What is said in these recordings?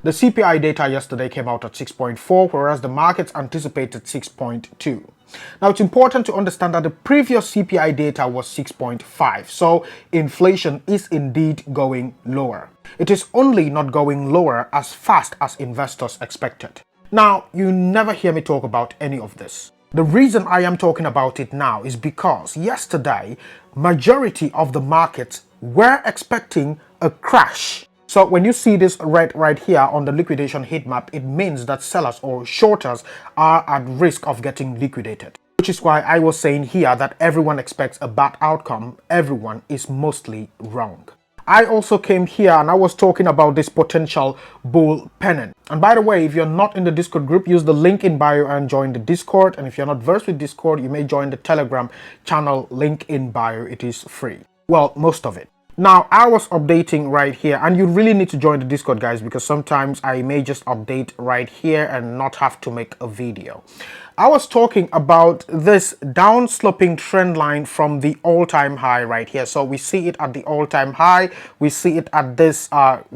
The CPI data yesterday came out at 6.4, whereas the markets anticipated 6.2. Now, it's important to understand that the previous CPI data was 6.5, so inflation is indeed going lower. It is only not going lower as fast as investors expected. Now, you never hear me talk about any of this. The reason I am talking about it now is because yesterday, majority of the markets were expecting a crash. So when you see this red right here on the liquidation heat map, it means that sellers or shorters are at risk of getting liquidated. Which is why I was saying here that everyone expects a bad outcome. Everyone is mostly wrong. I also came here and I was talking about this potential bull pennant. And by the way, if you're not in the Discord group, use the link in bio and join the Discord. And if you're not versed with Discord, you may join the Telegram channel, link in bio. It is free. Well, most of it. Now, I was updating right here, and you really need to join the Discord, guys, because sometimes I may just update right here and not have to make a video. I was talking about this down-sloping trend line from the all-time high right here. So we see it at the all-time high, we see it at this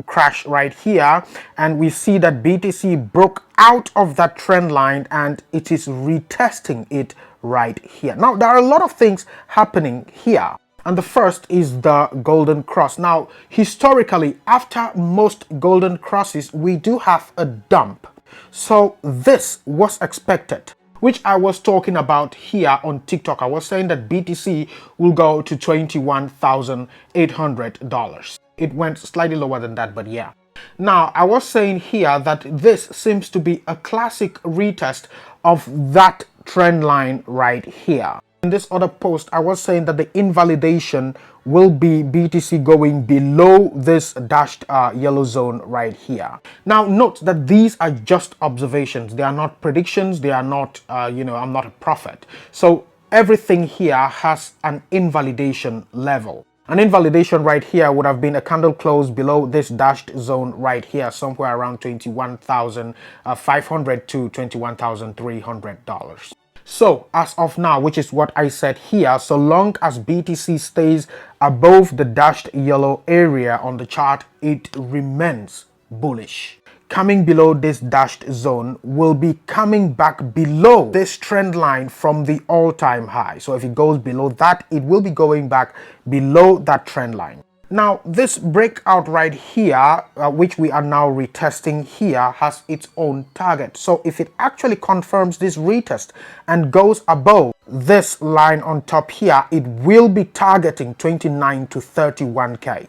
crash right here, and we see that BTC broke out of that trend line and it is retesting it right here. Now, there are a lot of things happening here. And the first is the golden cross. Now, historically, after most golden crosses, we do have a dump. So this was expected, which I was talking about here on TikTok. I was saying that BTC will go to $21,800. It went slightly lower than that, but yeah. Now, I was saying here that this seems to be a classic retest of that trend line right here. In this other post, I was saying that the invalidation will be BTC going below this dashed yellow zone right here. Now, note that these are just observations. They are not predictions. They are not, I'm not a prophet. So everything here has an invalidation level. An invalidation right here would have been a candle close below this dashed zone right here, somewhere around $21,500 to $21,300. So as of now, which is what I said here, so long as BTC stays above the dashed yellow area on the chart, it remains bullish. Coming below this dashed zone will be coming back below this trend line from the all-time high. So if it goes below that, it will be going back below that trend line. Now, this breakout right here, which we are now retesting here, has its own target. So if it actually confirms this retest and goes above this line on top here, it will be targeting 29 to 31K.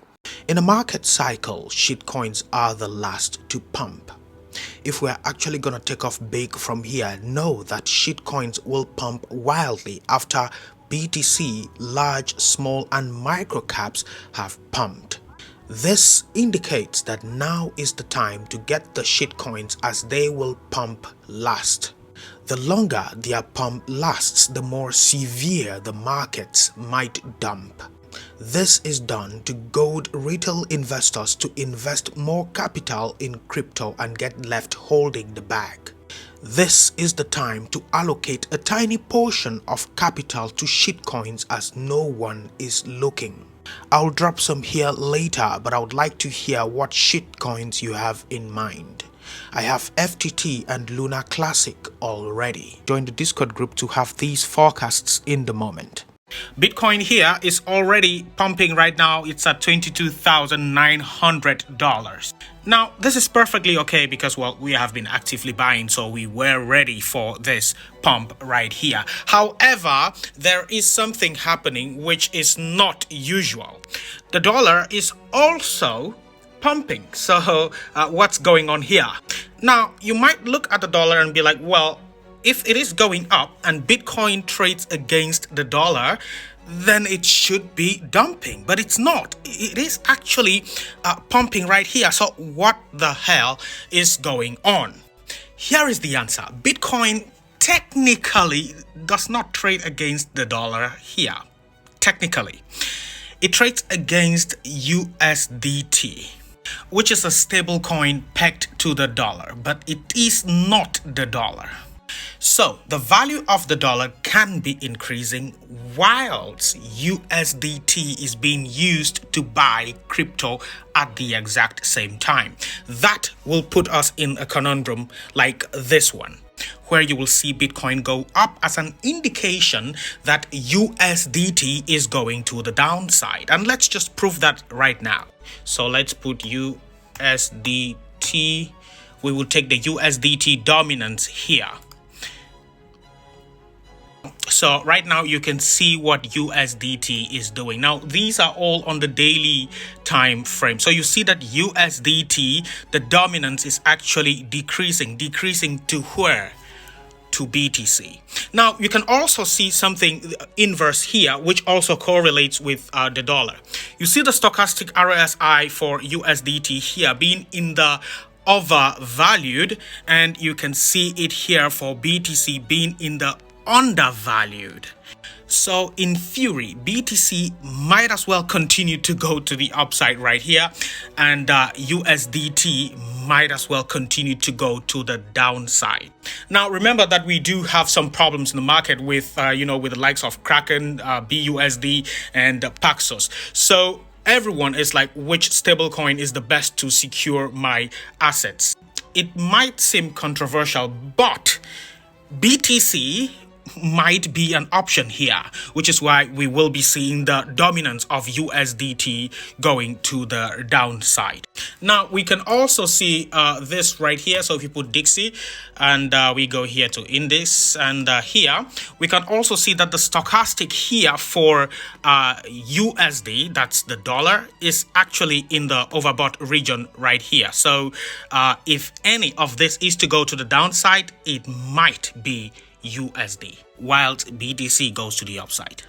In a market cycle, shitcoins are the last to pump. If we're actually gonna take off big from here, know that shitcoins will pump wildly after BTC, large, small and micro caps have pumped. This indicates that now is the time to get the shitcoins as they will pump last. The longer their pump lasts, the more severe the markets might dump. This is done to goad retail investors to invest more capital in crypto and get left holding the bag. This is the time to allocate a tiny portion of capital to shitcoins as no one is looking. I'll drop some here later, but I would like to hear what shitcoins you have in mind. I have FTT and Luna Classic already. Join the Discord group to have these forecasts in the moment. Bitcoin here is already pumping right now. It's at $22,900. Now, this is perfectly okay because, well, we have been actively buying, so we were ready for this pump right here. However, there is something happening which is not usual. The dollar is also pumping. So what's going on here? Now, you might look at the dollar and be like, well, if it is going up and Bitcoin trades against the dollar, then it should be dumping, but it's not. It is actually pumping right here. So what the hell is going on? Here is the answer. Bitcoin technically does not trade against the dollar here. Technically, it trades against USDT, which is a stable coin pegged to the dollar, but it is not the dollar. So the value of the dollar can be increasing whilst USDT is being used to buy crypto at the exact same time. That will put us in a conundrum like this one, where you will see Bitcoin go up as an indication that USDT is going to the downside. And let's just prove that right now. So let's put USDT. We will take the USDT dominance here. So right now you can see what USDT is doing. Now these are all on the daily time frame. So you see that USDT, the dominance is actually decreasing to where? To BTC. Now you can also see something inverse here, which also correlates with the dollar. You see the stochastic RSI for USDT here being in the overvalued, and you can see it here for BTC being in the undervalued. So in theory, BTC might as well continue to go to the upside right here, and USDT might as well continue to go to the downside. Now remember that we do have some problems in the market with with the likes of Kraken, BUSD, and Paxos. So everyone is like, which stablecoin is the best to secure my assets? It might seem controversial, but BTC might be an option here, which is why we will be seeing the dominance of USDT going to the downside. Now we can also see this right here. So if you put Dixie and we go here to index, and here we can also see that the stochastic here for USD, that's the dollar, is actually in the overbought region right here. So if any of this is to go to the downside, it might be USD, whilst BTC goes to the upside.